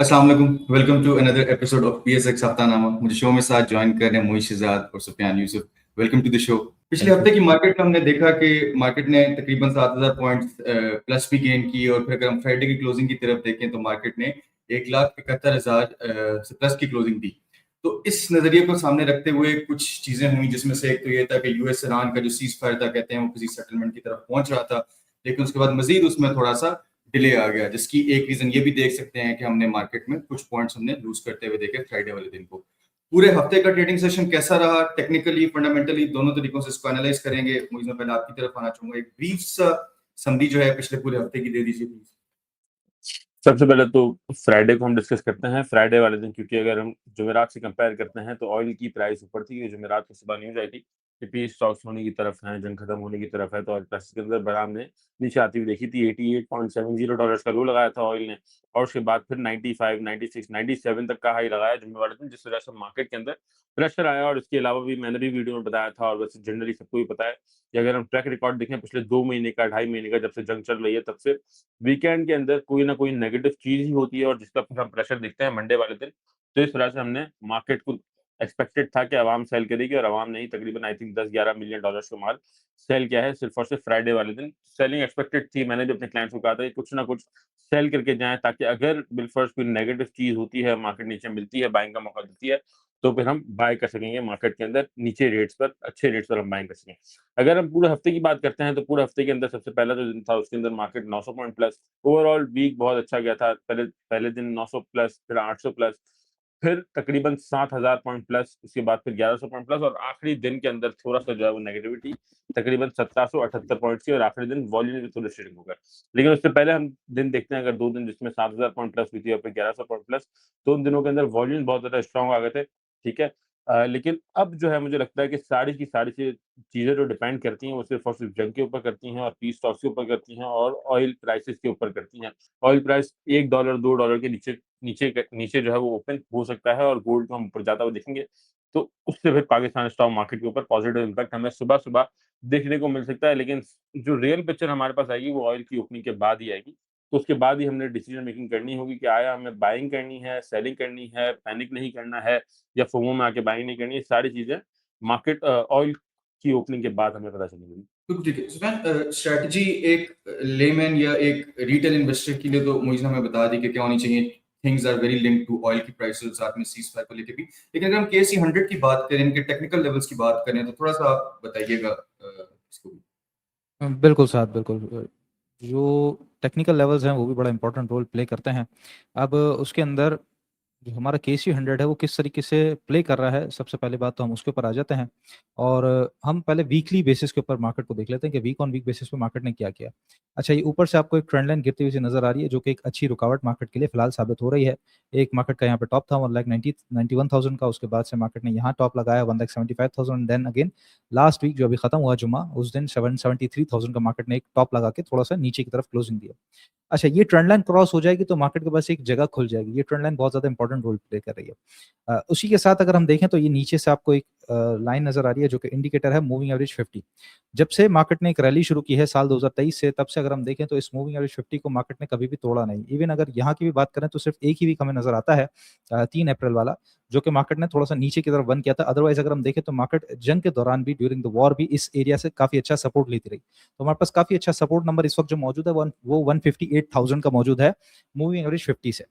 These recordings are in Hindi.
अस्सलाम वालेकुम। Welcome to another episode of PSX Haftanama. मुझे शो में साथ ज्वाइन कर रहे हैं मोइश शहजाद और Sufiyan Yousuf. Welcome to the show. पिछले थैंक यू। हफ्ते की मार्केट में हमने देखा कि मार्केट ने तकरीबन 7,000 पॉइंट्स प्लस भी गेन की, और फिर अगर हम फ्राइडे की क्लोजिंग की तरफ देखें तो मार्केट ने 1,71,000 से प्लस की क्लोजिंग दी। तो इस नजरिए को सामने रखते हुए कुछ चीजें हुई, जिसमें से एक तो ये था कि यूएस ईरान का जो सीज फायर था, कहते हैं वो किसी सेटलमेंट की तरफ पहुंच रहा था, लेकिन उसके बाद मजीद उसमें थोड़ा सा डिले आ गया, जिसकी एक रीजन ये भी देख सकते हैं कि हमने मार्केट में कुछ पॉइंट्स हमने लूज करते हुए देखे फ्राइडे वाले दिन को। पूरे हफ्ते का ट्रेडिंग सेशन कैसा रहा, टेक्निकली फंडामेंटली दोनों तरीकों से इसको एनालाइज करेंगे। मुझे मैं पहले आपकी तरफ आना चाहूंगा, एक ब्रीफ सा समरी जो है पिछले पूरे हफ्ते की दे दीजिए प्लीज। सबसे पहले तो फ्राइडे को हम डिस्कस करते हैं। फ्राइडे वाले दिन, क्योंकि अगर हम जुमेरात से कंपेयर करते हैं तो ऑयल की प्राइस ऊपर थी। जुमेरात को सुबह न्यूज आई थी कि पीस स्टॉक्स होने की तरफ हैं, जंग खत्म होने की तरफ है, तो ऑयल प्राइस के अंदर बराम ने नीचे आती हुई देखी थी। $88.70 का लो लगाया था ऑयल ने, और उसके बाद फिर 95, 96, 97 तक का हाई लगाया जुम्मे वाले दिन, जिस वजह से मार्केट के अंदर प्रेशर आया। और इसके अलावा भी मैंने भी वीडियो में बताया था, और वैसे जनरली सबको भी पता है कि अगर हम ट्रैक रिकॉर्ड देखें पिछले 2 महीने का, 2.5 महीने का, जब से जंग चल रही है तब से वीकेंड के अंदर कोई ना कोई नेगेटिव चीज़ ही होती है, और जिसका फिर हम प्रेशर देखते हैं मंडे वाले दिन। तो इस वजह से हमने मार्केट को एक्सपेक्टेड था कि अवाम सेल करेगी, और अवाम ने ही तकरीबन आई थिंक $10-11 मिलियन का माल सेल किया है सिर्फ और सिर्फ फ्राइडे वाले दिन। सेलिंग एक्सपेक्टेड थी। मैंने भी अपने क्लाइंट्स को कहा था कि कुछ ना कुछ सेल करके जाएँ, ताकि अगर बिलफर्ज कोई नेगेटिव चीज़ होती है, मार्केट नीचे मिलती है, बाइंग का मौका देती है, तो फिर हम बाय कर सकेंगे मार्केट के अंदर नीचे रेट्स पर, अच्छे रेट्स पर हम बाइंग कर सकें। अगर हम पूरे हफ्ते की बात करते हैं तो पूरे हफ्ते के अंदर सबसे पहला जो दिन था उसके अंदर market 900 point plus. Overall week बहुत अच्छा गया था। पहले पहले दिन 900 प्लस, फिर 800 प्लस, फिर तकरीबन 7,000 पॉइंट प्लस, उसके बाद फिर 1100 पॉइंट प्लस, और आखिरी दिन के अंदर थोड़ा-सा जो है वो नेगेटिविटी तकरीबन 1778 पॉइंट्स की, और आखिरी दिन वॉल्यूम भी थोड़े शेडिंग हो गए। लेकिन उससे पहले हम दिन देखते हैं, अगर 2 दिन जिसमें 7,000 पॉइंट प्लस हुई थी और फिर 1100 पॉइंट प्लस, तो उन दिनों के अंदर वॉल्यूम बहुत ज़्यादा स्ट्रॉन्ग आ गए थे, ठीक है? लेकिन अब जो है मुझे लगता है कि सारी की सारी चीज़ें जो डिपेंड करती हैं वो सिर्फ़ और सिर्फ़ जंग के ऊपर करती हैं, और पीस स्टॉक्स के ऊपर करती हैं, और ऑयल प्राइसेज़ के ऊपर करती हैं। ऑयल प्राइस $1 $2 के नीचे नीचे जो है वो ओपन हो सकता है, और गोल्ड को हम ऊपर जाता हुआ देखेंगे, तो उससे फिर पाकिस्तान स्टॉक मार्केट के ऊपर पॉजिटिव इम्पैक्ट हमें सुबह-सुबह देखने को मिल सकता है। लेकिन जो रियल पिक्चर हमारे पास आएगी वो ऑयल की ओपनिंग के बाद ही आएगी। तो उसके बाद ही हमने डिसीजन मेकिंग करनी होगी कि आया हमें बाइंग करनी है, सेलिंग करनी है, पैनिक नहीं करना है, या फोमो में आके बाइंग नहीं करनी है। सारी चीज़ें मार्केट ऑयल की ओपनिंग के बाद हमें पता चलेंगी। बिल्कुल ठीक है सुफियान। स्ट्रैटेजी एक लेमैन या एक रिटेल इन्वेस्टर के लिए तो मुझे हमें बता दी कि क्या होनी चाहिए। Things are very linked to oil की प्राइसेस, साथ में सीज फायर को लेके भी। लेकिन अगर हम KC 100 की बात करें, इनके टेक्निकल लेवल्स की बात करें, तो थोड़ा सा आप बताइएगा इसको भी। बिल्कुल साहब, बिल्कुल। जो टेक्निकल लेवल्स हैं वो भी बड़ा इंपॉर्टेंट रोल प्ले करते हैं। अब उसके अंदर जो हमारा KC 100 है वो किस तरीके से प्ले कर रहा है, सबसे पहले बात तो हम उसके ऊपर आ जाते हैं। और हम पहले वीकली बेसिस के ऊपर मार्केट को देख लेते हैं कि वीक ऑन वीक बेसिस पे मार्केट ने क्या किया। अच्छा, ये ऊपर से आपको एक ट्रेंड लाइन गिरती हुई सी नजर आ रही है, जो कि एक अच्छी रुकावट मार्केट के लिए फिलहाल साबित हो रही है। एक मार्केट का यहाँ पे टॉप था 1,91,000 का, उसके बाद से मार्केट ने यहाँ टॉप लगाया 1,75,000। देन अगेन लास्ट वीक जो अभी खत्म हुआ जुमा, उस दिन 773,000 का मार्केट ने एक टॉप लगा के थोड़ा सा नीचे की तरफ क्लोजिंग दिया। अच्छा, ये ट्रेंड लाइन क्रॉस हो जाएगी तो मार्केट के पास एक जगह खुल जाएगी। ये ट्रेंड लाइन बहुत ज़्यादा इंपॉर्टेंट रोल प्ले कर रही है। उसी के साथ अगर हम देखें तो ये नीचे से आपको एक लाइन नज़र आ रही है, जो कि इंडिकेटर है मूविंग एवरेज 50। जब से मार्केट ने एक रैली शुरू की है साल 2023 से, तब से अगर हम देखें तो इस मूविंग एवरेज 50 को मार्केट ने कभी भी तोड़ा नहीं। इवन अगर यहाँ की भी बात करें तो सिर्फ एक ही वीक हमें नज़र आता है, 3 अप्रैल वाला, जो कि मार्केट ने थोड़ा सा नीचे की तरफ बंद किया था। अदरवाइज अगर हम देखें तो मार्केट जंग के दौरान भी, ड्यूरिंग द वॉर भी, इस एरिया से काफ़ी अच्छा सपोर्ट लेती रही। तो हमारे पास काफ़ी अच्छा सपोर्ट नंबर इस वक्त जो मौजूद है वो 158,000 का मौजूद है मूविंग एवरेज 50 से।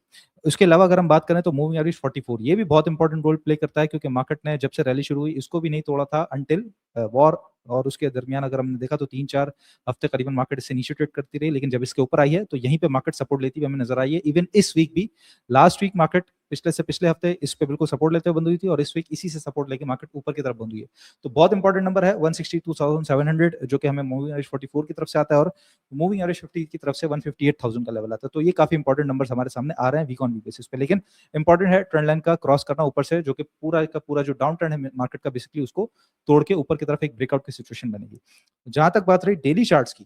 उसके अलावा अगर हम बात करें तो मूविंग एवरेज 44, ये भी बहुत इंपॉर्टेंट रोल प्ले करता है, क्योंकि मार्केट ने जब से रैली शुरू हुई इसको भी नहीं तोड़ा था अंटिल वॉर। और उसके दरमियान अगर हमने देखा तो 3-4 हफ्ते करीबन मार्केट इससे नीचे ट्रेड करती रही, लेकिन जब इसके ऊपर आई है तो यहीं पे मार्केट सपोर्ट लेती हुई हमें नजर आई है। इवन इस वीक भी, लास्ट वीक मार्केट पिछले से पिछले हफ्ते इस पे बिल्कुल सपोर्ट लेते हुए बंद हुई थी, और इस वीक इसी से सपोर्ट लेके मार्केट ऊपर की तरफ बंद हुई है। तो बहुत इंपॉर्टेंट नंबर है 162,700, जो कि हमें मूविंग एवरेज 44 की तरफ से आता है, और मूविंग एवरेज 50 की तरफ से 158,000 का लेवल आता है। तो ये काफी इंपॉर्टेंट नंबर हमारे सामने आ रहे हैं वीक ऑन वीक बेसिस पे। लेकिन इंपॉर्टेंट है ट्रेंड लाइन का क्रॉस करना ऊपर से, जो कि पूरा का पूरा जो डाउन ट्रेंड है मार्केट का, बेसिकली उसको तोड़ के ऊपर की तरफ एक ब्रेकआउट की सिचुएशन बनेगी। जहां तक बात रही डेली चार्ट्स की,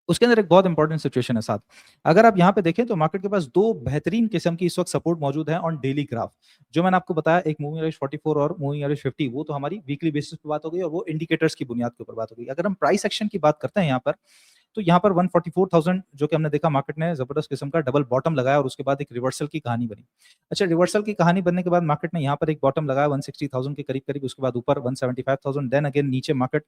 उसके अंदर एक बहुत इंपॉर्टेंट सिचुएशन है साथ। अगर आप यहाँ पे देखें तो मार्केट के पास दो बेहतरीन किस्म की इस वक्त सपोर्ट मौजूद है ऑन डेली ग्राफ। जो मैंने आपको बताया, एक मूविंग एवरेज 44 और मूविंग एवरेज 50, वो तो हमारी वीकली बेसिस पे बात हो गई, और वो इंडिकेटर्स की बुनियाद के ऊपर बात हो गई। अगर हम प्राइस एक्शन की बात करते हैं यहाँ पर, तो यहाँ पर 144,000 जो कि हमने देखा मार्केट ने ज़बरदस्त किस्म का डबल बॉटम लगाया और उसके बाद एक रिवर्सल की कहानी बनी। अच्छा, रिवर्सल की कहानी बनने के बाद मार्केट ने यहाँ पर एक बॉटम लगाया 160,000 के करीब-करीब, उसके बाद ऊपर 175,000, देन अगेन नीचे मार्केट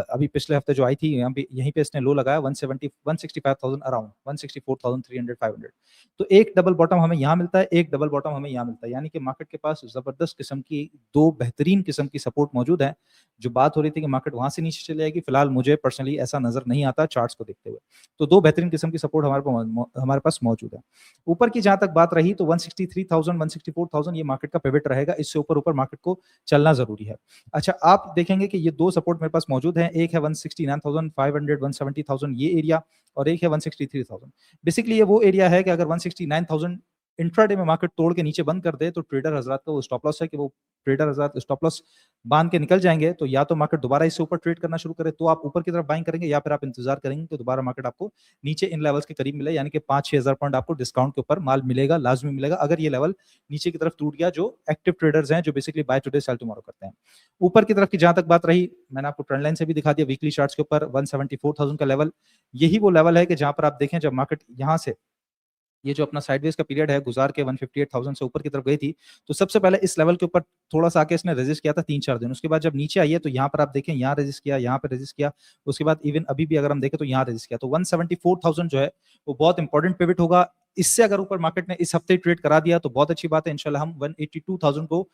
अभी पिछले हफ्ते जो आई थी यहाँ पे, यहीं पे इसने लो लगाया 165,000 अराउंड 164,300 500। तो एक डबल बॉटम हमें यहाँ मिलता है, एक डबल बॉटम हमें यहाँ मिलता है, यानी कि मार्केट के पास ज़बरदस्त किस्म की 2 बेहतरीन किस्म की सपोर्ट मौजूद है। जो बात हो रही थी कि मार्केट वहाँ से नीचे चली जाएगी, फिलहाल मुझे पर्सनली ऐसा नज़र नहीं आता चार्ट्स को देखते हुए। तो 2 बेहतरीन किस्म की सपोर्ट हमारे पास मौजूद है। ऊपर की जहाँ तक बात रही तो 163,000 164,000 ये मार्केट का पिवट रहेगा, इससे ऊपर मार्केट को चलना ज़रूरी है। अच्छा, आप देखेंगे कि ये 2 सपोर्ट मेरे पास मौजूद हैं, एक है 169,500 170,000 ये एरिया, और एक है 163,000। बेसिकली ये वो एरिया है कि अगर 169,000 इंट्राडे में मार्केट तोड़ के नीचे बंद कर दे तो ट्रेडर हज़रात का वो स्टॉप लॉस है कि वो ट्रेडर हज़रात स्टॉप लॉस बाँध के निकल जाएँगे, तो या तो मार्केट दोबारा इससे ऊपर ट्रेड करना शुरू करे तो आप ऊपर की तरफ बाइंग करेंगे, या फिर आप इंतज़ार करेंगे कि दोबारा मार्केट आपको नीचे इन लेवल्स के करीब मिले, यानी कि 5-6,000 पॉइंट आपको डिस्काउंट के ऊपर माल मिलेगा, लाज़मी मिलेगा अगर ये लेवल नीचे की तरफ टूट गया, जो एक्टिव ट्रेडर्स हैं, जो basically by today cell tomorrow करते हैं। ऊपर की तरफ की जहाँ तक बात रही, मैंने आपको ट्रेंड लाइन से भी दिखा दिया, वीकली चार्ट्स के ऊपर 174,000 का लेवल, यही वो लेवल है कि जहाँ पर आप देखें जब मार्केट यहाँ से ये जो अपना साइडवेज का पीरियड है गुजार के 158,000 से ऊपर की तरफ गई थी, तो सबसे पहले इस लेवल के ऊपर थोड़ा-सा आके इसने रेजिस्ट किया था 3-4 दिन। उसके बाद जब नीचे आई है तो यहाँ पर आप देखें, यहाँ रेजिस्ट किया, यहाँ पे रेजिस्ट किया, उसके बाद इवन अभी भी अगर हम देखें तो यहाँ रेजिस्ट किया। तो 174,000 जो है वो बहुत इंपॉर्टेंट पिवट होगा। इससे अगर ऊपर मार्केट ने इस हफ्ते ट्रेड करा दिया तो बहुत अच्छी बात है। इंशाल्लाह हम 182,000 को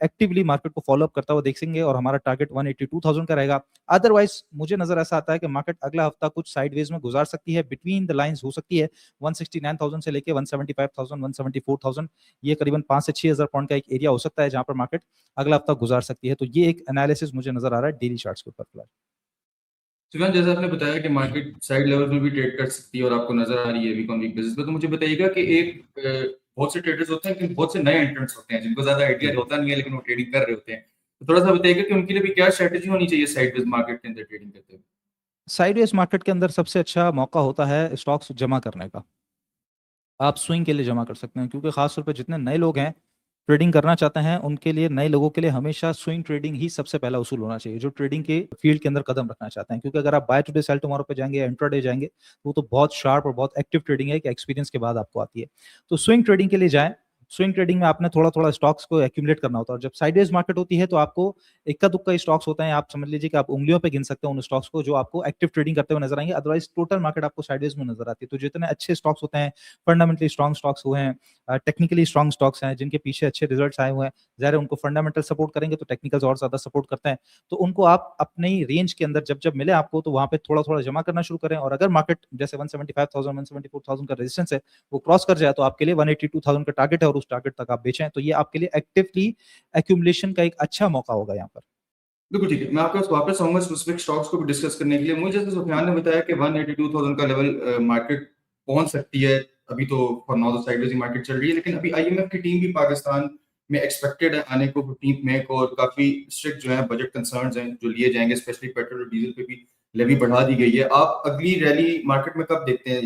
एक्टिवली मार्केट को फॉलो अप करता हुआ देखेंगे और हमारा टारगेट 182,000 का रहेगा। अदरवाइज़ मुझे नज़र ऐसा आता है कि मार्केट अगला हफ्ता कुछ साइडवेज में गुजार सकती है, बिटवीन द लाइन्स हो सकती है। 169,000 से लेके 175,000 174,000 ये करीबन 5 से 6,000 पॉइंट का एक एरिया हो सकता है जहाँ पर मार्केट अगला हफ्ता गुजार सकती है। तो ये एक एनालिसिस मुझे नज़र आ रहा है डेली चार्ट्स के ऊपर फिलहाल। सुफियान, जैसे आपने बताया कि मार्केट साइड लेवल में भी ट्रेड कर सकती है और आपको नजर आ रही है वीक ऑन वीक बेसिस पे, तो मुझे बताइएगा कि बहुत से ट्रेडर्स होते हैं लेकिन बहुत से नए एंट्रेंट्स होते हैं जिनको ज्यादा आइडिया होता नहीं है लेकिन वो ट्रेडिंग कर रहे होते हैं। तो थोड़ा सा बताइएगा कि उनके लिए भी क्या स्ट्रेटेजी होनी चाहिए साइडवेज मार्केट के अंदर ट्रेडिंग करते हुए। साइडवेज मार्केट के अंदर सबसे अच्छा मौका होता है स्टॉक्स जमा करने का। आप स्विंग के लिए जमा कर सकते हैं, क्योंकि खास तौर पे जितने नए लोग हैं, ट्रेडिंग करना चाहते हैं, उनके लिए, नए लोगों के लिए हमेशा स्विंग ट्रेडिंग ही सबसे पहला उसूल होना चाहिए, जो ट्रेडिंग के फील्ड के अंदर कदम रखना चाहते हैं। क्योंकि अगर आप बाय टुडे सेल टुमारो पे जाएँगे या इंट्राडे जाएँगे, तो वो तो बहुत शार्प और बहुत एक्टिव ट्रेडिंग है कि एक्सपीरियंस के बाद आपको आती है। तो स्विंग ट्रेडिंग के लिए जाएँ। स्विंग ट्रेडिंग में आपने थोड़ा-थोड़ा स्टॉक्स को एक्यूमुलेट करना होता है, और जब साइडवेज मार्केट होती है तो आपको इक्का-दुक्का स्टॉक्स होते हैं। आप समझ लीजिए कि आप उँगलियों पे गिन सकते हैं उन स्टॉक्स को जो आपको एक्टिव ट्रेडिंग करते हुए नज़र आएँगे, अदरवाइज़ टोटल मार्केट आपको साइडवेज में नज़र आती है। तो जितने अच्छे स्टॉक्स होते हैं, फंडामेंटली स्ट्रॉन्ग स्टॉक्स हुए हैं, टेक्निकली स्ट्रॉन्ग स्टॉक्स हैं, जिनके पीछे अच्छे रिजल्ट्स आए हुए हैं, ज़ाहिर है उनको फंडामेंटल सपोर्ट करेंगे तो टेक्निकल्स और ज़्यादा सपोर्ट करते हैं। तो उनको आप अपनी रेंज के अंदर जब-जब मिले आपको तो वहाँ पे थोड़ा-थोड़ा जमा करना शुरू करें, और अगर मार्केट जैसे 175,000 174,000 का रेजिस्टेंस है, वो क्रॉस कर जाए तो आपके लिए 182,000 का टारगेट है और उस टारगेट तक आप बेचें। तो ये आपके लिए एक्टिवली एक्यूमुलेशन का एक अच्छा मौका होगा यहाँ पर। बिल्कुल ठीक है। मैं आपके पास वापस आऊँगा स्पेसिफिक स्टॉक्स को भी डिस्कस करने के लिए। मुझे जैसे सुफियान ने बताया कि 182,000 का लेवल मार्केट पहुँच सकती है। अभी तो for now the sideways market चल रही है, लेकिन अभी आईएमएफ की टीम भी पाकिस्तान में एक्सपेक्टेड है आने को 15th मई को, और काफ़ी स्ट्रिक्ट जो है बजट कंसर्न्स हैं जो लिए जाएँगे, स्पेशली पेट्रोल और डीजल पे भी लेवी बढ़ा दी गई है। आप अगली रैली मार्केट में कब देखते हैं?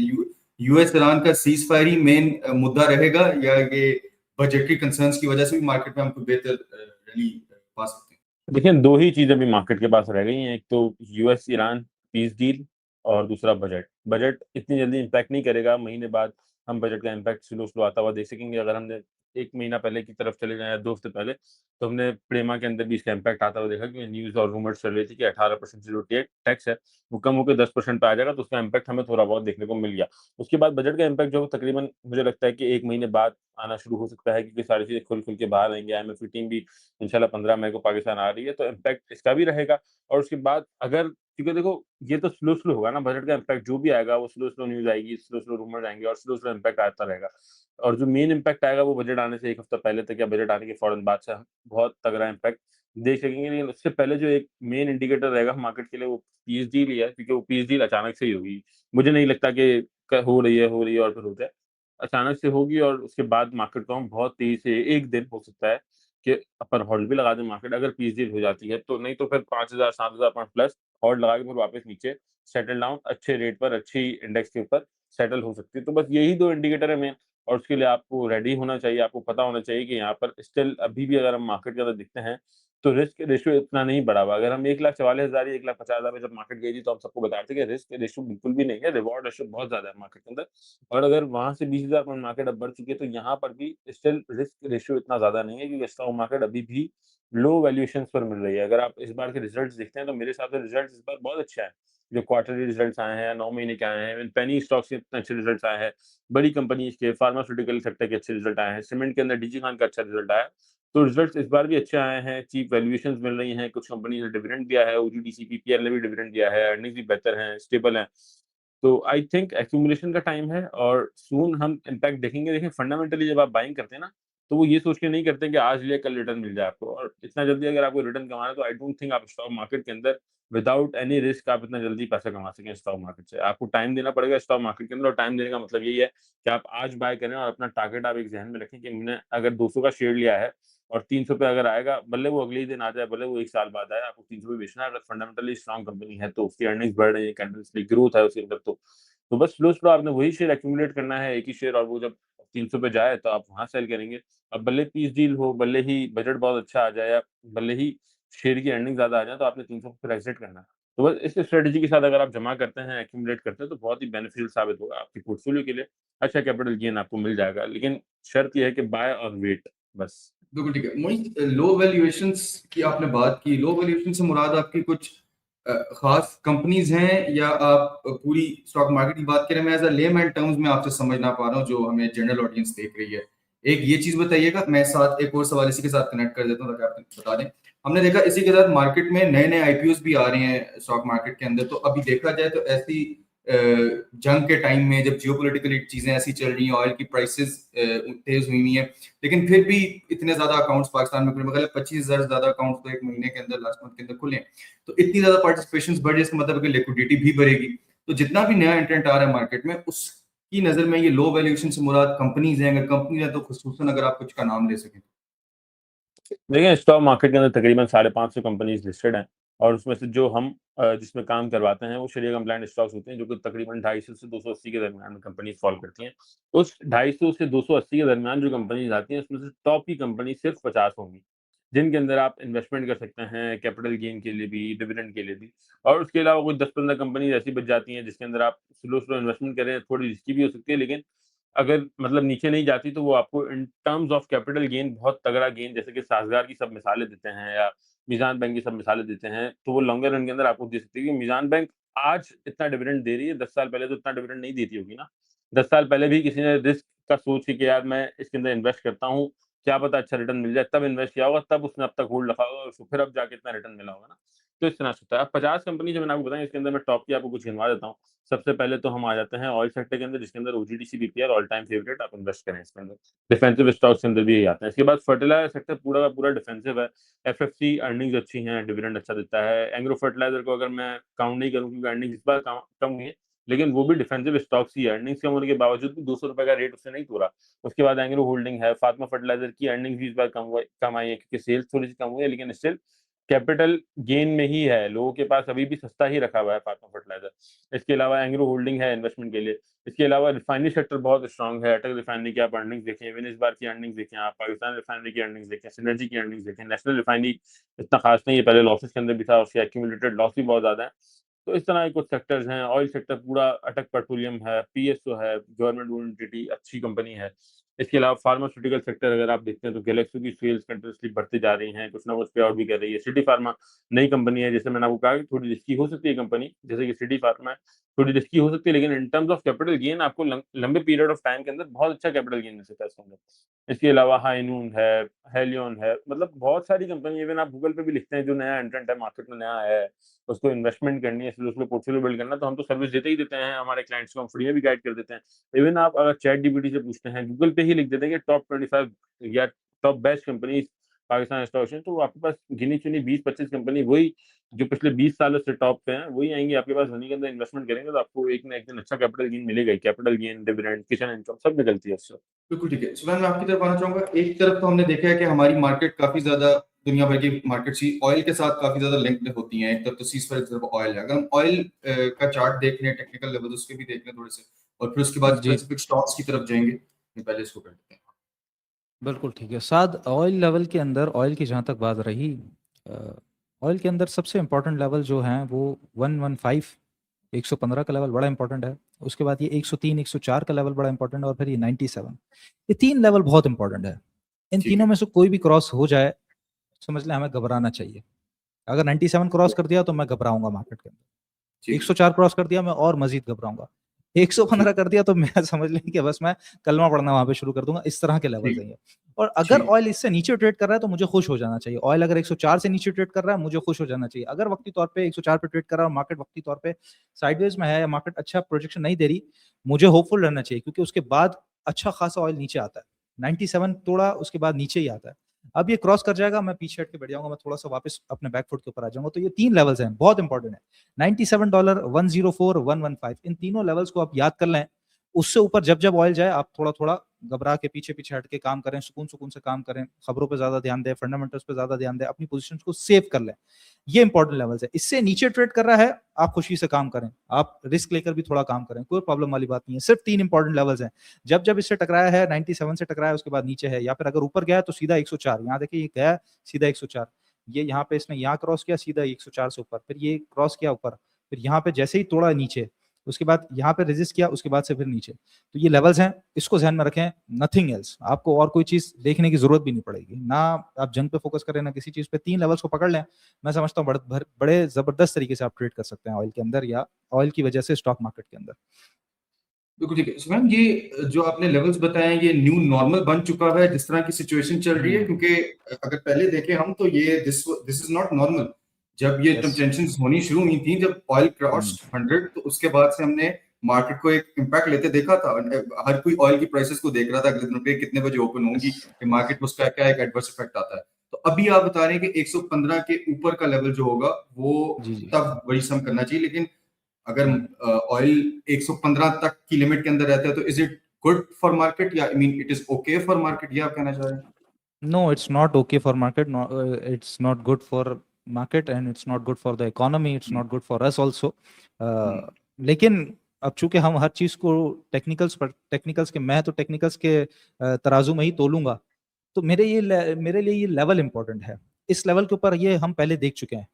यूएस ईरान का सीज़फायर ही मेन मुद्दा रहेगा, या ये बजटरी कंसर्न्स की वजह से भी मार्केट में हम कोई बेहतर रैली पा सकते हैं? देखिए, 2 ही चीज़ अभी मार्केट के पास रह गई हैं, एक तो यूएस ईरान पीस डील और दूसरा बजट। बजट इतनी जल्दी इम्पैक्ट नहीं करेगा, महीने बाद हम बजट का इम्पैक्ट स्लो-स्लो आता हुआ देख सकेंगे। अगर हमने 1 महीना पहले की तरफ चले जाएँ या 2 हफ्ते पहले, तो हमने प्रेमा के अंदर भी इसका इम्पैक्ट आता हुआ देखा, क्योंकि न्यूज़ और रूमर्स चल रही थी कि 18% से जो टैक्स है, वो कम होके 10% पे आ जाएगा, तो उसका इम्पैक्ट हमें थोड़ा बहुत देखने को मिल गया। उसके बाद बजट का इम्पैक्ट जो तकरीबन मुझे लगता है कि 1 महीने बाद आना शुरू हो सकता है, क्योंकि सारी चीज़ें खुल-खुल के बाहर आएँगी। आईएमएफ की टीम भी इंशाल्लाह 15 मई को पाकिस्तान आ रही है, तो इम्पैक्ट इसका भी रहेगा। और उसके बाद अगर, क्योंकि देखो ये तो स्लो-स्लो होगा ना, बजट का इम्पैक्ट जो भी आएगा वो स्लो-स्लो न्यूज़ आएगी, स्लो-स्लो रूमर्स आएँगे और स्लो-स्लो इम्पैक्ट आता रहेगा। और जो मेन इम्पैक्ट आएगा वो बजट आने से 1 हफ्ता पहले तक या बजट आने के फौरन बाद से हम बहुत तगड़ा इम्पैक्ट देख सकेंगे। लेकिन उससे पहले जो एक मेन इंडिकेटर रहेगा मार्केट के लिए, वो पीस डील ही है, क्योंकि वो पीस डील अचानक से ही होगी। मुझे नहीं लगता कि हो रही है और फिर हो जाए। अचानक से होगी और उसके बाद मार्केट को हम बहुत तेज़ी से 1 दिन हो सकता है कि अपर होल्ड भी लगा दें मार्केट, अगर पीस डील हो जाती है तो। नहीं तो फिर 5,000 7,000 पॉइंट प्लस होल्ड लगा के फिर वापस नीचे सेटल डाउन अच्छे रेट पर, अच्छी इंडेक्स के ऊपर सेटल हो सकती है। तो बस यही 2 इंडिकेटर है मेन, और उसके लिए आपको रेडी होना चाहिए, आपको पता होना चाहिए कि यहाँ पर स्टिल अभी भी अगर हम मार्केट के अंदर देखते हैं, तो रिस्क रेशियो इतना नहीं बढ़ा हुआ। अगर हम 1,44,000 या 1,50,000 में जब मार्केट गई थी, तो हम सबको बता रहे थे कि रिस्क रेशियो बिल्कुल भी नहीं है, रिवॉर्ड रेशियो बहुत ज़्यादा है मार्केट के अंदर। और अगर वहाँ से 20,000 पॉइंट मार्केट अब बढ़ चुकी है, तो यहाँ पर भी स्टिल रिस्क रेशियो इतना ज़्यादा नहीं है, क्योंकि स्टॉक मार्केट अभी भी लो वैल्यूएशंस पर मिल रही है। अगर आप इस बार के रिजल्ट्स देखते हैं, तो मेरे हिसाब से रिजल्ट्स इस बार बहुत अच्छे आए हैं। जो क्वार्टरली रिजल्ट्स आए हैं, 9 महीने के आए हैं, इवन पेनी स्टॉक्स के इतने अच्छे रिजल्ट्स आए हैं, बड़ी कंपनीज़ के, फार्मास्यूटिकल सेक्टर के अच्छे रिजल्ट आए हैं, सीमेंट के अंदर डीजी खान का अच्छा रिजल्ट आया है। तो रिजल्ट्स इस बार भी अच्छे आए हैं, चीप वैल्यूएशंस मिल रही हैं, कुछ कंपनी ने डिविडेंड दिया है, ओजीडीसी, पीपीआर ने भी डिविडेंड दिया है, अर्निंग्स भी बेहतर हैं, स्टेबल हैं। तो आई थिंक एक्यूमुलेशन का टाइम है और सून हम इम्पैक्ट देखेंगे। देखिए फंडामेंटली जब आप बाइंग करते हैं ना, तो वो ये सोच के नहीं करते कि आज लिया कल रिटर्न मिल जाए आपको, और इतना जल्दी अगर आपको रिटर्न कमाना है, तो आई डोंट थिंक आप स्टॉक मार्केट के अंदर विदाउट एनी रिस्क आप इतना जल्दी पैसा कमा सकें स्टॉक मार्केट से। आपको टाइम देना पड़ेगा स्टॉक मार्केट के अंदर, और टाइम देने का मतलब यही है कि आप आज बाय करें और अपना टारगेट आप एक ज़हन में रखें कि मैंने अगर 200 का शेयर लिया है और 300 पे अगर आएगा, भले वो अगले ही दिन आ जाए, भले वो 1 साल बाद आए, आपको 300 पे बेचना है। अगर फंडामेंटली स्ट्रॉन्ग कंपनी है, तो उसकी अर्निंग्स बढ़ रही है, कंटिन्यूअसली ग्रोथ है उसके अंदर, तो बस स्लो आपने वही शेयर एक्यूमुलेट करना है, एक ही शेयर, और वो जब 300 पे जाए तो आप वहाँ सेल करेंगे। अब भले 30 डील हो, भले ही बजट बहुत अच्छा आ जाए, या भले ही शेयर की अर्निंग ज़्यादा आ जाए, तो आपने 300 पे फिर एग्ज़िट करना है। तो बस इस स्ट्रैटेजी के साथ अगर आप जमा करते हैं, एक्यूमुलेट करते हैं, तो बहुत ही बेनिफिशियल साबित होगा आपके पोर्टफोलियो के लिए। अच्छा कैपिटल गेन आपको मिल जाएगा, लेकिन शर्त ये है कि बाय और वेट बस। बिल्कुल ठीक है। मोहित, लो वैल्यूएशंस की आपने बात की, लो वैल्यूएशन से मुराद आपकी कुछ खास कंपनीज हैं या आप पूरी स्टॉक मार्केट की बात करें? मैं एज अ लेमैन टर्म्स में आपसे समझ ना पा रहा हूँ, जो हमें जनरल ऑडियंस देख रही है। एक ये चीज बताइएगा, मैं साथ एक और सवाल इसी के साथ कनेक्ट कर देता हूँ ताकि आप बता दें। हमने देखा इसी के साथ मार्केट में नए नए आईपीओस भी आ रहे हैं स्टॉक मार्केट के अंदर। तो अभी देखा जाए तो ऐसी जंग के टाइम में जब जियोपॉलिटिकल चीजें ऐसी चल रही हैं, ऑयल की प्राइसेस तेज हुई है, लेकिन फिर भी इतने ज्यादा अकाउंट्स पाकिस्तान में खुले, मतलब 25,000 से ज्यादा अकाउंट्स तो एक महीने के अंदर, लास्ट मंथ के अंदर खुले। तो इतनी ज्यादा पार्टिसिपेशन बढ़ जाए, इसका मतलब कि लिक्विडिटी भी बढ़ेगी। तो जितना भी नया एंट्रेंट आ रहा है मार्केट में, उसकी नजर में ये लो वैल्यूएशन से मुराद कंपनीज हैं? अगर कंपनी है तो खुसूसन अगर आप कुछ का नाम ले सकें। देखिए, स्टॉक मार्केट के अंदर तकरीबन 550 कंपनीज़ लिस्टेड हैं, और उसमें से जो हम जिसमें काम करवाते हैं, वो शरिया कंप्लायंट स्टॉक्स होते हैं, जो कि तकरीबन 250 से 280 के दरमियान में कंपनीज़ फॉल करती हैं। उस 250 से 280 के दरमियान जो कंपनीज़ आती हैं, उसमें से टॉप की कंपनी सिर्फ 50 होंगी, जिनके अंदर आप इन्वेस्टमेंट कर सकते हैं, कैपिटल गेन के लिए भी, डिविडेंड के लिए भी। और उसके अलावा कुछ 10-15 कंपनीज़ ऐसी बच जाती हैं, जिसके अंदर आप स्लो इन्वेस्टमेंट करें, थोड़ी रिस्की भी हो सकती है, लेकिन अगर मतलब नीचे नहीं जाती, तो वो आपको in terms of capital gain बहुत तगड़ा गेन, जैसे कि साज़गार की सब मिसालें देते हैं, या मीज़ान बैंक की सब मिसालें देते हैं, तो वो लॉन्गर रन के अंदर आपको दे सकती है। क्योंकि मीज़ान बैंक आज इतना डिविडेंड दे रही है, 10 साल पहले तो इतना डिविडेंड नहीं देती होगी ना। 10 साल पहले भी किसी ने रिस्क का सोच के कि यार मैं इसके अंदर इन्वेस्ट करता हूँ, क्या पता अच्छा रिटर्न मिल जाए, तब इन्वेस्ट किया होगा, तब उसने अब तक होल्ड रखा होगा, उसको फिर अब जाके इतना रिटर्न मिला होगा ना। तो इस तरह से होता है। अब 50 कंपनी जो मैंने आपको बताई, इसके अंदर मैं टॉप की आपको कुछ गिनवा देता हूँ। सबसे पहले तो हम आ जाते हैं ऑयल सेक्टर के अंदर, जिसके अंदर OGDC, BPR all time favourite, आप इन्वेस्ट करें इसके अंदर। डिफेंसिव स्टॉक्स के अंदर भी यही आते हैं। इसके बाद फर्टिलाइजर सेक्टर पूरा का पूरा डिफेंसिव है। एफएफसी अर्निंग्स अच्छी हैं, डिविडेंड अच्छा देता है। एग्रो फर्टिलाइजर को अगर मैं काउंट नहीं करूँ, क्योंकि अर्निंग्स इस बार कम हुई है, लेकिन वो भी डिफेंसिव स्टॉक्स ही है। अर्निंग्स कम होने के बावजूद भी ₹200 का रेट उससे नहीं तोड़ा। उसके बाद एग्रो होल्डिंग है, फातिमा फर्टिलाइजर की अर्निंग्स भी इस बार कम आई है, क्योंकि सेल्स थोड़ी-सी कम हुई है, लेकिन स्टिल कैपिटल गेन में ही है। लोगों के पास अभी भी सस्ता ही रखा हुआ है फातिमा फर्टिलाइजर। इसके अलावा एग्रो होल्डिंग है इन्वेस्टमेंट के लिए। इसके अलावा रिफाइनरी सेक्टर बहुत स्ट्रॉन्ग है। अटक रिफाइनरी की आप अर्निंग्स देखें, इवन इस बार की अर्निंग्स देखें, आप पाकिस्तान रिफाइनरी की अर्निंग्स देखें, सिनर्जी की अर्निंग्स देखें। नेशनल रिफाइनरी इतना खास नहीं है, पहले लॉसेस के अंदर भी था, उसके एक्यूमुलेटेड लॉस भी बहुत ज़्यादा है। तो इस तरह के कुछ सेक्टर्स हैं। ऑयल सेक्टर पूरा अटक पेट्रोलियम है, पीएसओ है, गवर्नमेंट ओन्ड एंटिटी, अच्छी कंपनी है। इसके अलावा फार्मास्यूटिकल सेक्टर अगर आप देखते हैं, तो गैलेक्सी की सेल्स कंटिन्यूअसली बढ़ती जा रही हैं, कुछ ना कुछ पे आउट भी कर रही है। सिटी फार्मा नई कंपनी है, जैसे मैंने आपको कहा कि थोड़ी रिस्की हो सकती है कंपनी, जैसे कि सिटी फार्मा है, थोड़ी रिस्की हो सकती है, लेकिन in terms of capital gain आपको लंबे पीरियड ऑफ टाइम के अंदर बहुत अच्छा कैपिटल गेन मिल सकता है इसके अंदर। इसके अलावा हाइनून है, हेलियन है, मतलब बहुत सारी कंपनी, इवन आप गूगल पे भी लिखते हैं, जो नया एंट्रेंट है मार्केट में, नया आया है, उसको इन्वेस्टमेंट करनी है, फिर उसमें पोर्टफोलियो बिल्ड करना है, तो हम तो सर्विस देते ही देते हैं हमारे क्लाइंट्स को, हम फ्री में भी गाइड कर देते हैं। इवन आप अगर चैट जीपीटी से पूछते हैं, गूगल पे ही लिख देते हैं कि टॉप 25 या top best companies Pakistan stock exchange, तो आपके पास गिनी चुनी 20-25 कंपनी, वही जो पिछले 20 सालों से टॉप पे हैं, वही आएंगी आपके पास। उन्हीं के अंदर इन्वेस्टमेंट करेंगे, तो आपको एक ना एक दिन अच्छा कैपिटल गेन मिलेगा ही। Capital gain, dividend, kitchen income सब निकलती है उससे। बिल्कुल ठीक है। सुबह मैं आपकी तरफ आना चाहूंगा। एक तरफ तो हमने देखा है कि हमारी मार्केट काफी ज्यादा, दुनिया भर की मार्केट सी ऑयल के साथ काफी ज्यादा लिंक्ड होती हैं। एक तरफ तो सीजफायर, एक तरफ ऑयल है। अगर हम ऑयल का चार्ट देख लें, टेक्निकल लेवल उसके भी देख लें थोड़े से, और फिर उसके बाद जी स्पेसिफिक स्टॉक्स की तरफ जाएंगे। पहले इसको करते हैं। बिल्कुल ठीक है। साथ ऑयल लेवल के अंदर ऑयल की जहाँ तक बात रही, ऑयल के अंदर सबसे इम्पोर्टेंट लेवल जो हैं वो 115 115 का लेवल बड़ा इंपॉर्टेंट है। उसके बाद ये 103 104 का लेवल बड़ा इंपॉर्टेंट है और फिर ये 97। ये 3 लेवल बहुत इंपॉर्टेंट है। इन ठीक तीनों है। में से कोई भी क्रॉस हो जाए, समझ लें हमें घबराना चाहिए। अगर 97 क्रॉस कर दिया तो मैं घबराऊंगा मार्केट के अंदर। ठीक 104 क्रॉस कर दिया मैं और मजीद घबराऊंगा। 115 कर दिया तो मैं समझ लें कि बस मैं कलमा पढ़ना वहां पे शुरू कर दूंगा। इस तरह के लेवल्स ठीक हैं ये। और अगर ठीक ऑयल इससे नीचे ट्रेड कर रहा है तो मुझे खुश हो जाना चाहिए। ऑयल अगर 104 से नीचे ट्रेड कर रहा है मुझे खुश हो जाना चाहिए। अगर वक्ती तौर पे 104 पे ट्रेड कर रहा है और मार्केट वक्ती तौर पे साइडवेज में है या मार्केट अच्छा प्रोजेक्शन नहीं दे रही, मुझे होपफुल रहना चाहिए क्योंकि उसके बाद अच्छा खासा ऑयल नीचे आता है। 97 तोड़ा उसके बाद नीचे ही आता है। अब ये क्रॉस कर जाएगा, मैं पीछे हट के बैठ जाऊंगा, मैं थोड़ा सा वापस अपने बैक फुट के ऊपर आ जाऊंगा। तो ये 3 लेवल्स हैं, बहुत इंपॉर्टेंट है। $97, 104, 115, इन तीनों लेवल्स को आप याद कर लें। उससे ऊपर जब जब ऑयल जाए आप थोड़ा थोड़ा घबरा के पीछे पीछे हट के काम करें, सुकून सुकून से काम करें, खबरों पे ज्यादा ध्यान दें, फंडामेंटल्स पे ज्यादा ध्यान दें, अपनी पोजीशंस को सेव कर लें। ये इंपॉर्टेंट लेवल्स है। इससे नीचे ट्रेड कर रहा है आप खुशी से काम करें, आप रिस्क लेकर भी थोड़ा काम करें, कोई प्रॉब्लम वाली बात नहीं है। सिर्फ 3 इंपॉर्टेंट लेवल्स हैं। जब जब इससे टकराया है 97 से टकराया उसके बाद नीचे है, या फिर अगर ऊपर गया तो सीधा 104। यहाँ देखिए ये गया सीधा 104, ये यहाँ पे इसने यहाँ क्रॉस किया सीधा 104 से ऊपर, फिर ये क्रॉस किया ऊपर, फिर यहाँ पे जैसे ही तोड़ा नीचे, उसके बाद यहाँ पे रेजिस्ट किया, उसके बाद से फिर नीचे। तो ये लेवल्स हैं, इसको ध्यान में रखें। नथिंग एल्स, आपको और कोई चीज देखने की जरूरत भी नहीं पड़ेगी ना। आप जंग पे फोकस करें ना किसी चीज पे, 3 लेवल्स को पकड़ लें। मैं समझता हूँ बड़े जबरदस्त तरीके से आप ट्रेड कर सकते हैं ऑयल के अंदर या ऑयल की वजह से स्टॉक मार्केट के अंदर। बिल्कुल ठीक है। सो मैम ये जो आपने लेवल्स बताए ये न्यू नॉर्मल बन चुका है जिस तरह की सिचुएशन चल रही है, क्योंकि अगर पहले देखें हम तो ये दिस इज नॉट नॉर्मल। जब ये Yes. टेंशंस होनी शुरू हुई थी, जब ऑयल क्रॉस्ड 100, तो उसके बाद से हमने मार्केट को एक इम्पैक्ट लेते देखा था। हर कोई ऑयल की प्राइसेस को देख रहा था अगले दिन पे कितने बजे ओपन होंगी, कि मार्केट में उसका क्या एक एडवर्स इफेक्ट आता है। तो अभी आप बता रहे हैं कि 115 के ऊपर का लेवल जो होगा वो जी जी तब वही सम करना चाहिए। लेकिन अगर ऑयल 115 तक की लिमिट के अंदर रहता है तो is it good for market, या I mean it is okay for market, ये आप कहना चाह रहे हैं? No, it's not okay for market. No, it's not good for market and it's not good for the economy. It's not good for us also. लेकिन अब चूंकि हम हर चीज को टेक्निकल्स के, मैं तो टेक्निकल्स के तराजू में ही तोलूंगा। तो मेरे लिए ये लेवल इंपॉर्टेंट है। इस लेवल के ऊपर ये हम पहले देख चुके हैं,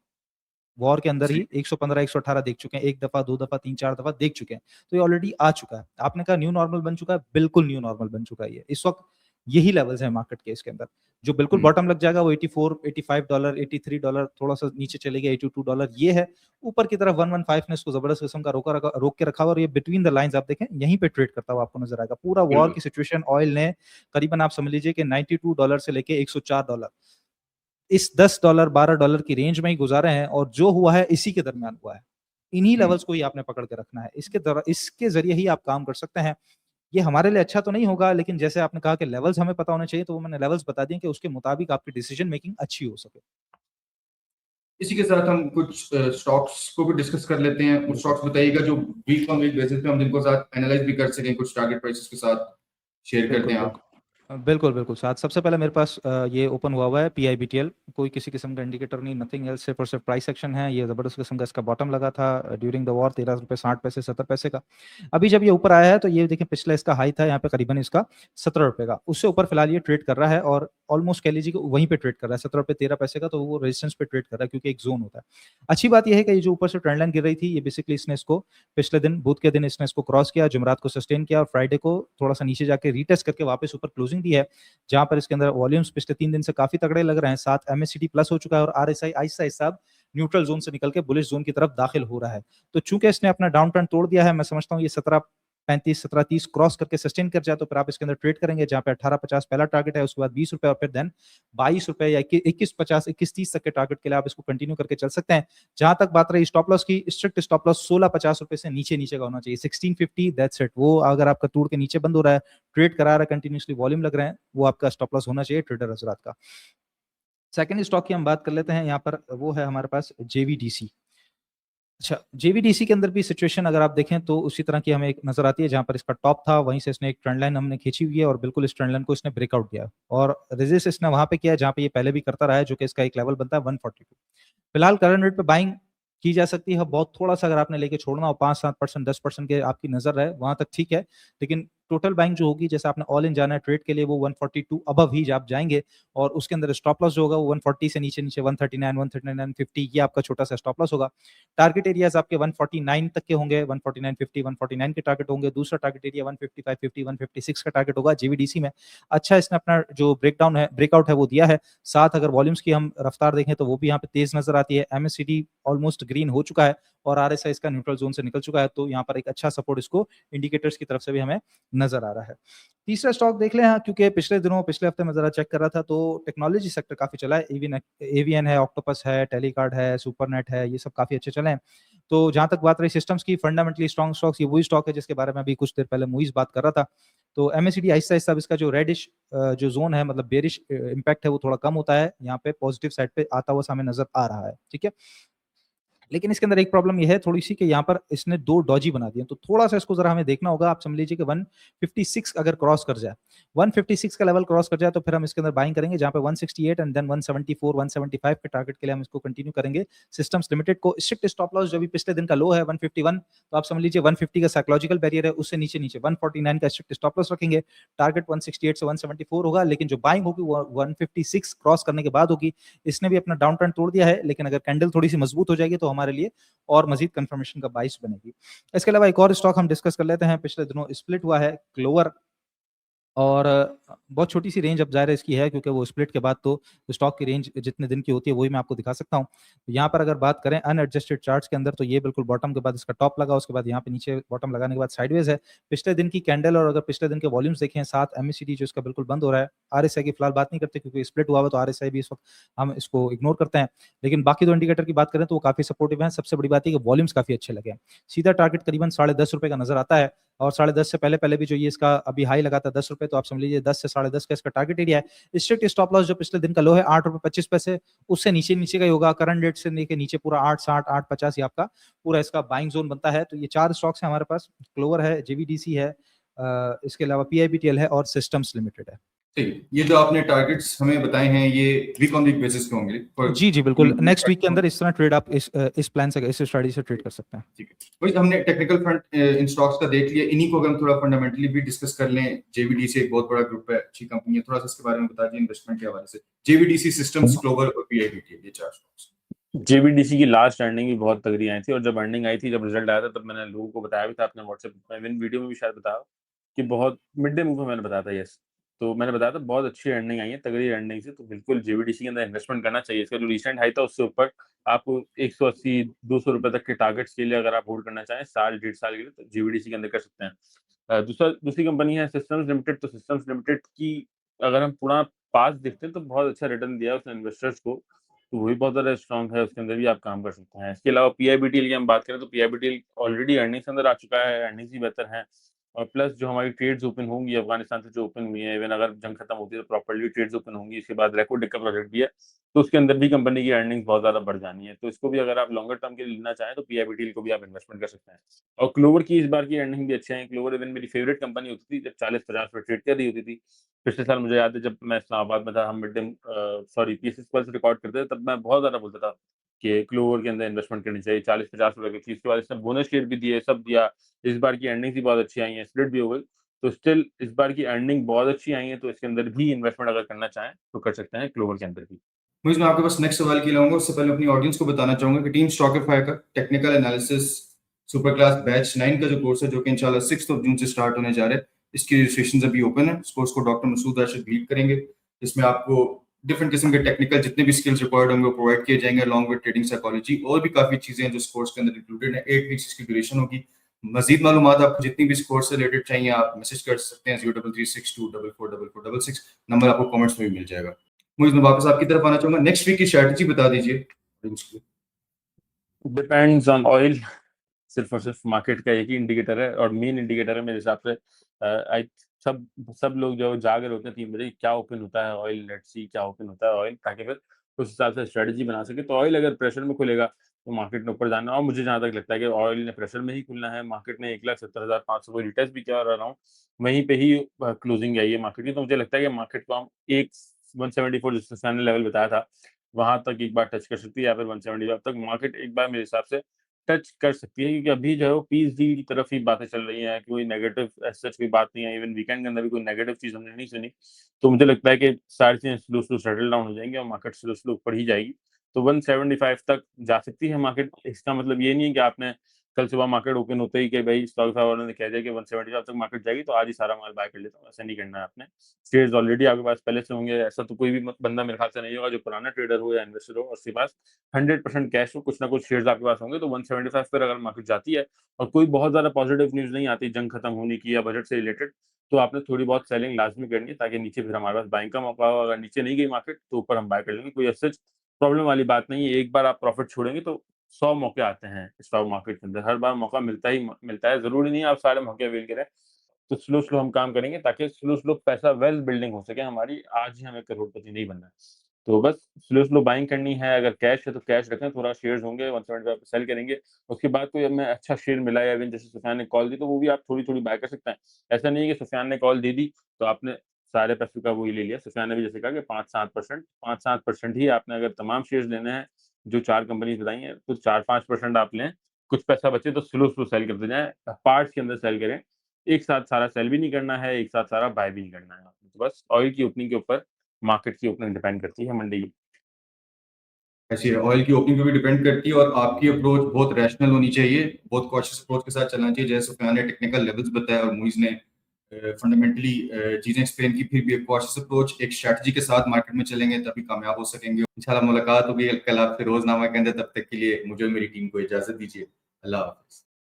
वॉर के अंदर ही 115 118 देख चुके हैं, 1 दफा 2 दफा 3 4 दफा देख चुके हैं। तो ये ऑलरेडी आ चुका है। आपने कहा न्यू नॉर्मल बन चुका है, बिल्कुल न्यू नॉर्मल बन चुका है। ये इस वक्त यही लेवल्स हैं मार्केट के। इसके अंदर जो बिल्कुल बॉटम लग जाएगा वो $84 $85 $83, थोड़ा सा नीचे चले गया $82, ये है। ऊपर की तरफ 115 ने इसको जबरदस्त किस्म का रोक के रखा हुआ, और ये बिटवीन द लाइंस आप देखें यहीं पे ट्रेड करता हुआ आपको नजर आएगा। पूरा वॉर की सिचुएशन ऑयल ने करीबन आप समझ लीजिए कि $92 से लेके $104 इस $10 $12 की रेंज में ही गुजारे हैं, और जो हुआ है इसी के दरमियान हुआ है। इन्हीं लेवल्स को ही आपने पकड़ के रखना है। इसके जरिए ही आप काम कर सकते हैं। ये हमारे लिए अच्छा तो नहीं होगा, लेकिन जैसे आपने कहा कि लेवल्स हमें पता होने चाहिए, तो वो मैंने लेवल्स बता दिए कि उसके मुताबिक आपकी डिसीजन मेकिंग अच्छी हो सके। इसी के साथ हम कुछ स्टॉक्स को भी डिस्कस कर लेते हैं। कुछ स्टॉक्स बताइएगा जो वीक ऑन वीक बेसिस पे हम जिनको साथ एनालाइज भी कर सकें, कुछ टारगेट प्राइसेस के साथ शेयर करते बिल्कुल हैं बिल्कुल आप। बिल्कुल साथ सबसे पहले मेरे पास ये ओपन हुआ है PIBTL। कोई किसी किस्म का इंडिकेटर नहीं, नथिंग एल्स, सिर्फ और सिर्फ प्राइस एक्शन है। ये जबरदस्त किस्म का इसका बॉटम लगा था ड्यूरिंग द वॉर ₹13.60 ₹70 का। अभी जब ये ऊपर आया है तो ये देखिए पिछला इसका हाई था यहाँ पे करीबन इसका ₹17 का, उससे ऊपर फिलहाल ये ट्रेड कर रहा है और ऑलमोस्ट कह लीजिए कि वहीं पे ट्रेड कर रहा है ₹17.13 का। तो वो रेजिस्टेंस पे ट्रेड कर रहा है क्योंकि एक जोन होता है। अच्छी बात यह है कि ये जो ऊपर से ट्रेंड लाइन गिर रही थी, ये बेसिकली इसने इसको पिछले दिन बुध के दिन इसने इसको क्रॉस किया, जुमरात को सस्टेन किया और फ्राइडे को थोड़ा सा नीचे जाके रीटेस्ट करके वापस ऊपर क्लोजिंग दी है, जहां पर इसके अंदर वॉल्यूम्स पिछले 3 दिन से काफी तगड़े लग रहे हैं। साथ MACD प्लस हो चुका है और RSI Aahista Aahista neutral zone से निकल के बुलिश जोन की तरफ दाखिल हो रहा है। तो चूंकि इसने अपना डाउन टर्न तोड़ दिया है, मैं समझता हूँ ये 17.35 17.30 क्रॉस करके सस्टेन कर जाए तो फिर आप इसके अंदर ट्रेड करेंगे, जहां पे 18.50 पहला टारगेट है, उसके बाद ₹20 और फिर देन ₹22 या 21.50 21.30 तक के टारगेट के लिए आप इसको कंटिन्यू करके चल सकते हैं। जहां तक बात रही स्टॉप लॉस की, स्ट्रिक्ट स्टॉप लॉस ₹16.50 से नीचे का होना चाहिए, 1650, दैट्स इट। वो अगर आपका तोड़ के नीचे बंद हो रहा है, ट्रेड करा रहा है, कंटिन्यूसली वॉल्यूम लग रहे हैं, वो आपका स्टॉप लॉस होना चाहिए ट्रेडर हजरात का। सेकंड स्टॉक की हम बात कर लेते हैं, यहाँ पर वो है हमारे पास JVDC। अच्छा, JVDC के अंदर भी सिचुएशन अगर आप देखें तो उसी तरह की हमें एक नजर आती है, जहां पर इसका टॉप था वहीं से इसने एक ट्रेंड लाइन हमने खींची हुई है और बिल्कुल इस ट्रेंड लाइन को इसने ब्रेकआउट किया और रेजिस्ट इसने वहां पे किया जहां पे ये पहले भी करता रहा है, जो कि इसका एक लेवल बनता है 142। फिलहाल करंट रेट पे बाइंग की जा सकती है, बहुत थोड़ा सा अगर आपने लेके छोड़ना हो 5-7% 10% के आपकी नजर है वहां तक ठीक है, लेकिन टोटल बाइंग जो होगी, जैसे आपने ऑल इन जाना है ट्रेड के लिए, वो 142 अबव ही आप जाएंगे और उसके अंदर स्टॉप लॉस जो होगा वो 140 से नीचे नीचे 139, 139, 50 ये आपका छोटा सा स्टॉप लॉस होगा। टारगेट एरियाज आपके 149 तक के होंगे, 149, 50, 149 के टारगेट होंगे। दूसरा टारगेट एरिया 155, 50, 156 का टारगेट होगा जेवीडीसी में। अच्छा, इसने अपना जो ब्रेकआउट है वो दिया है। साथ अगर वॉल्यूम्स की हम रफ्तार देखें तो वो भी यहाँ पे तेज नजर आती है। एमएससीडी ऑलमोस्ट ग्रीन हो चुका है और आरएसआई इसका न्यूट्रल जोन से निकल चुका है, तो यहाँ पर एक अच्छा सपोर्ट इसको इंडिकेटर्स की तरफ से भी हमें नजर आ रहा है। तीसरा स्टॉक देख लें, हाँ, क्योंकि पिछले हफ्ते में जरा चेक कर रहा था तो टेक्नोलॉजी सेक्टर काफी चला है। एवीएन है, ऑक्टोपस है, टेलीकार्ड है, सुपरनेट है, ये सब काफी अच्छे चले हैं। तो जहां तक बात रही सिस्टम्स की, फंडामेंटली स्ट्रॉन्ग स्टॉक्स, ये वही स्टॉक है जिसके बारे में अभी कुछ देर पहले मुइज बात कर रहा था। तो एमएससीडी आहिस्ता आहिस्ता इसका जो रेडिश जो जोन है, मतलब बेरिश इंपैक्ट है, वो थोड़ा कम होता है, यहाँ पे पॉजिटिव साइड पे आता हुआ सामने नजर आ रहा है। ठीक है, लेकिन इसके अंदर एक प्रॉब्लम यह है थोड़ी सी कि यहाँ पर इसने दो डॉजी बना दिए, तो थोड़ा सा इसको जरा हमें देखना होगा। आप समझ लीजिए कि 156 अगर क्रॉस कर जाए, 156 का लेवल क्रॉस कर जाए तो फिर हम इसके अंदर बाइंग करेंगे, जहाँ पे 168 एंड देन 174, 175 के टारगेट के लिए हम इसको कंटिन्यू करेंगे। सिस्टम्स लिमिटेड को स्ट्रिक्ट स्टॉप लॉस जो भी पिछले दिन का लो है 151, तो आप समझ लीजिए 150 का साइकोलॉजिकल बैरियर है, उससे नीचे नीचे 149 का स्ट्रिक्ट स्टॉप लॉस रखेंगे। टारगेट 168 से 174 होगा, लेकिन जो बाइंग होगी वो 156 क्रॉस करने के बाद होगी। इसने भी अपना डाउन ट्रेंड तोड़ दिया है, लेकिन अगर कैंडल थोड़ी सी मजबूत हो जाएगी तो हमारे लिए और मजीद कंफर्मेशन का बाइस बनेगी। इसके अलावा एक और स्टॉक हम डिस्कस कर लेते हैं, पिछले दिनों स्प्लिट हुआ है, क्लोवर। और बहुत छोटी सी रेंज अब ज़ाहिर है इसकी है, क्योंकि वो स्प्लिट के बाद तो स्टॉक की रेंज जितने दिन की होती है वही मैं आपको दिखा सकता हूँ। यहाँ पर अगर बात करें अनएडजस्टेड चार्ट्स के अंदर, तो ये बिल्कुल बॉटम के बाद इसका टॉप लगा, उसके बाद यहाँ पे नीचे बॉटम लगाने के बाद साइडवेज है। पिछले दिन की कैंडल और अगर पिछले दिन के वॉल्यूम्स देखें, साथ एमएससीडी जो इसका बिल्कुल बंद हो रहा है। आरएसआई की फिलहाल बात नहीं करते क्योंकि स्प्लिट हुआ हुआ, तो आरएसआई भी इस वक्त हम इसको इग्नोर करते हैं। लेकिन बाकी दो इंडिकेटर की बात करें तो वो काफी सपोर्टिव है। सबसे बड़ी बात है कि वॉल्यूम्स काफी अच्छे लगे हैं। सीधा टारगेट करीबन 10.5 का नजर आता है, और 10.5 से पहले भी जो ये इसका अभी हाई लगा था 10 रुपए, तो आप समझ लीजिए 10 से 10.5 का इसका टारगेट एरिया है। स्ट्रिक्ट स्टॉप लॉस जो पिछले दिन का लो है 8.25 रुपए, उससे नीचे नीचे का ही होगा। करंट रेट से लेके नीचे पूरा 8.60, 8.50 ये आपका पूरा इसका बाइंग जोन बनता है। तो ये 4 स्टॉक्स हैं हमारे पास, क्लोवर है, जेवीडीसी है, इसके अलावा पीआईबीटीएल है और सिस्टम्स लिमिटेड है। ठीक, ये जो आपने टारगेट्स हमें बताए हैं ये वीक ऑन वीक बेसिस पे होंगे जी जी बिल्कुल, नेक्स्ट वीक के अंदर इस तरह ट्रेड आप इस प्लान से, इस स्ट्रेटजी से ट्रेड कर सकते हैं। ठीक है, वही हमने टेक्निकल फ्रंट इन स्टॉक्स का देख लिया, इन्हीं को अगर हम थोड़ा फंडामेंटली भी डिस्कस कर लें। जेवीडीसी एक बहुत बड़ा ग्रुप है, अच्छी कंपनी है, थोड़ा सा इसके बारे में बता दीजिए इन्वेस्टमेंट के हवाले से। जेवीडीसी, सिस्टम्स, क्लोवर और पीआईबीटीएल, ये 4 स्टॉक्स। जेवीडीसी की लास्ट अर्निंग भी बहुत तगड़ी आई थी, और जब अर्निंग आई थी, जब रिजल्ट आया था, तब मैंने लोगों को बताया भी था अपने व्हाट्सएप में, वीडियो में भी शायद बताया कि बहुत मिड डे मूव में मैंने बताया था। यस, तो मैंने बताया था बहुत अच्छी अर्निंग आई है, तगड़ी अर्निंग से, तो बिल्कुल जेवीडीसी के अंदर इन्वेस्टमेंट करना चाहिए। इसका जो रिसेंट हाई था उससे ऊपर आप 180-200 रुपए तक के टारगेट्स के लिए अगर आप होल्ड करना चाहें साल 1.5 साल के लिए, तो जेवीडीसी के अंदर कर सकते हैं। दूसरी कंपनी है सिस्टम्स लिमिटेड। तो सिस्टम्स लिमिटेड की अगर हम पूरा पास देखते हैं तो बहुत अच्छा रिटर्न दिया है उसने इन्वेस्टर्स को, तो वो भी बहुत ज़्यादा स्ट्रॉन्ग है, उसके अंदर भी आप काम कर सकते हैं। इसके अलावा पीआईबीटीएल की हम बात करें तो पीआईबीटीएल ऑलरेडी अर्निंग्स अंदर आ चुका है, अर्निंग्स भी बेहतर हैं, और प्लस जो हमारी ट्रेड्स ओपन होंगी अफगानिस्तान से जो ओपन हुई है, इवन अगर जंग खत्म होती है तो प्रॉपर्ली ट्रेड्स ओपन होंगी। इसके बाद रेकोडेक का प्रोजेक्ट भी है, तो उसके अंदर भी कंपनी की अर्निंग्स बहुत ज़्यादा बढ़ जानी है, तो इसको भी अगर आप लॉन्गर टर्म के लिए लेना चाहें तो पीआईबीटीएल को भी आप इन्वेस्टमेंट कर सकते हैं। और क्लोवर की इस बार की अर्निंग भी अच्छी है। क्लोवर इवन मेरी फेवरेट कंपनी होती थी जब 40-50 पे ट्रेड कर रही होती थी। पिछले साल मुझे याद है जब मैं इस्लामाबाद में था, हम मिड डे पीएसएस पर रिकॉर्ड करते थे, तब मैं बहुत ज़्यादा बोलता था कि क्लोवर के अंदर इन्वेस्टमेंट करनी चाहिए, 40-50 रुपए की थी। उसके बाद इसने बोनस शेयर भी दिए, सब दिया। इस बार की अर्निंग्स भी बहुत अच्छी आई हैं, स्प्लिट भी हो गई, तो स्टिल इस बार की अर्निंग बहुत अच्छी आई है, तो इसके अंदर भी इन्वेस्टमेंट अगर करना चाहें तो कर सकते हैं क्लोवर के अंदर भी। मुझे मैं आपके पास नेक्स्ट सवाल के लिए आऊंगा, उससे पहले अपनी ऑडियंस को बताना चाहूंगा कि टीम स्टॉकिफाई का technical analysis super class batch 9 का जो कोर्स है, जो कि इंशाल्लाह 6 जून से स्टार्ट होने जा रहा है, इसकी रजिस्ट्रेशन अभी ओपन है। इस कोर्स को डॉक्टर मसूद राशिद लीड करेंगे, जिसमें आपको डिफरेंट किस्म के टेक्निकल जितने भी स्किल्स रिक्वायर्ड होंगे वो प्रोवाइड किए जाएंगे, अलॉन्ग विद ट्रेडिंग साइकोलॉजी, और भी काफी चीजें हैं जो इस कोर्स के अंदर इंक्लूडेड है। 8 वीक्स इसकी ड्यूरेशन होगी। मजीद मालूमात आपको जितनी भी इस कोर्स से रिलेटेड चाहिए आप मैसेज कर सकते हैं 0336244466, नंबर आपको कमेंट्स में भी मिल जाएगा। मुझे वापस आपकी तरफ आना चाहूंगा, नेक्स्ट वीक की स्ट्रेटजी बता दीजिए। डिपेंड्स ऑन ऑयल, सिर्फ और सिर्फ मार्केट का एक ही इंडिकेटर है और मेन इंडिकेटर है मेरे हिसाब से। आई सब लोग जो जाग रहे होते हैं 3 बजे, क्या ओपन होता है ऑयल, लेट्स सी क्या ओपन होता है ऑयल, ताकि फिर उस हिसाब से स्ट्रेटजी बना सके। तो ऑयल अगर प्रेशर में खुलेगा तो मार्केट ने ऊपर जाना, और मुझे जहाँ तक लगता है कि ऑयल ने प्रेशर में ही खुलना है। मार्केट ने 1,70,500 को रिटेस्ट भी किया और अराउंड वहीं पे ही क्लोजिंग आई है मार्केट की। तो मुझे लगता है कि मार्केट को हम 174 जिस लेवल बताया था वहां तक एक बार टच कर सकती है, या फिर 175 तक मार्केट एक बार मेरे हिसाब से टच कर सकती है, क्योंकि अभी जो है वो पीस डील की तरफ ही बातें चल रही हैं, कोई नेगेटिव एज़ सच कोई बात नहीं है, इवन वीकेंड के अंदर भी कोई नेगेटिव चीज़ हमने नहीं सुनी। तो मुझे लगता है कि सारी चीज़ें स्लो सेटल डाउन हो जाएँगी और मार्केट स्लो ऊपर ही जाएगी। तो 175 तक जा सकती है मार्केट। इसका मतलब ये नहीं है कि आपने कल सुबह मार्केट ओपन होते ही कि भाई स्टॉक वालों ने कह दिया कि 175 तक मार्केट जाएगी तो आज ही सारा माल बाय कर लेता हूँ, ऐसा नहीं करना है आपने। शेयर्स ऑलरेडी आपके पास पहले से होंगे, ऐसा तो कोई भी बंदा मेरे ख्याल से नहीं होगा जो पुराना ट्रेडर हो या इन्वेस्टर हो और उसके पास 100% कैश हो, कुछ ना कुछ शेयर्स आपके पास होंगे। तो 175 पर अगर मार्केट जाती है और कोई बहुत ज़्यादा पॉजिटिव न्यूज़ नहीं आती जंग खत्म होने की या बजट से रिलेटेड, तो आपने थोड़ी बहुत सेलिंग लाज़मी करनी है ताकि नीचे फिर हमारे पास बाइंग का मौका हो। अगर नीचे नहीं गई मार्केट तो ऊपर हम बाय कर लेंगे, कोई ऐसा प्रॉब्लम वाली बात नहीं है। एक बार आप प्रॉफिट छोड़ेंगे तो 100 मौके आते हैं स्टॉक मार्केट के अंदर, हर बार मौका मिलता है, ज़रूरी नहीं है आप सारे मौके अवेल करें। तो स्लो हम काम करेंगे ताकि स्लो पैसा वेल्थ बिल्डिंग हो सके हमारी, आज ही हमें करोड़पति नहीं बनना है। तो बस स्लो बाइंग करनी है, अगर कैश है तो कैश रखें, थोड़ा शेयर्स होंगे 175 पे सेल करेंगे, उसके बाद कोई हमें अच्छा शेयर मिला या इवन जैसे सुफ़ियान ने कॉल दी तो वो भी आप थोड़ी-थोड़ी बाय कर सकते हैं। ऐसा नहीं है कि सुफ़ियान ने कॉल दे दी तो आपने सारे पैसों का वही ले लिया। सुफ़ियान ने भी जैसे कहा कि 5-7% ही आपने अगर तमाम शेयर्स लेने हैं, जो 4 कंपनीज़ बताई हैं, तो 4-5% आप लें, कुछ पैसा बचे तो स्लो सेल करते जाएँ, पार्ट्स के अंदर सेल करें। एक साथ सारा सेल भी नहीं करना है, एक साथ सारा बाय भी नहीं करना है आपने। तो बस ऑयल की ओपनिंग के ऊपर मार्केट की ओपनिंग डिपेंड करती है मंडी की। ऐसी है, ऑयल की ओपनिंग पे भी डिपेंड करती है और आपकी अप्रोच बहुत रैशनल होनी चाहिए, बहुत कॉशियस अप्रोच के साथ चलना चाहिए। जैसे सुफ़ियान ने टेक्निकल लेवल्स बताया और मुइज़ ने फंडामेंटली चीज़ें एक्सप्लेन की, फिर भी एक कॉशियस अप्रोच, एक स्ट्रैटेजी के साथ मार्केट में चलेंगे तभी कामयाब हो सकेंगे। इंशाल्लाह मुलाकात होगी कल आपसे रोज़नामा के अंदर, तब तक के लिए मुझे और मेरी टीम को इजाज़त दीजिए। अल्लाह हाफ़िज़।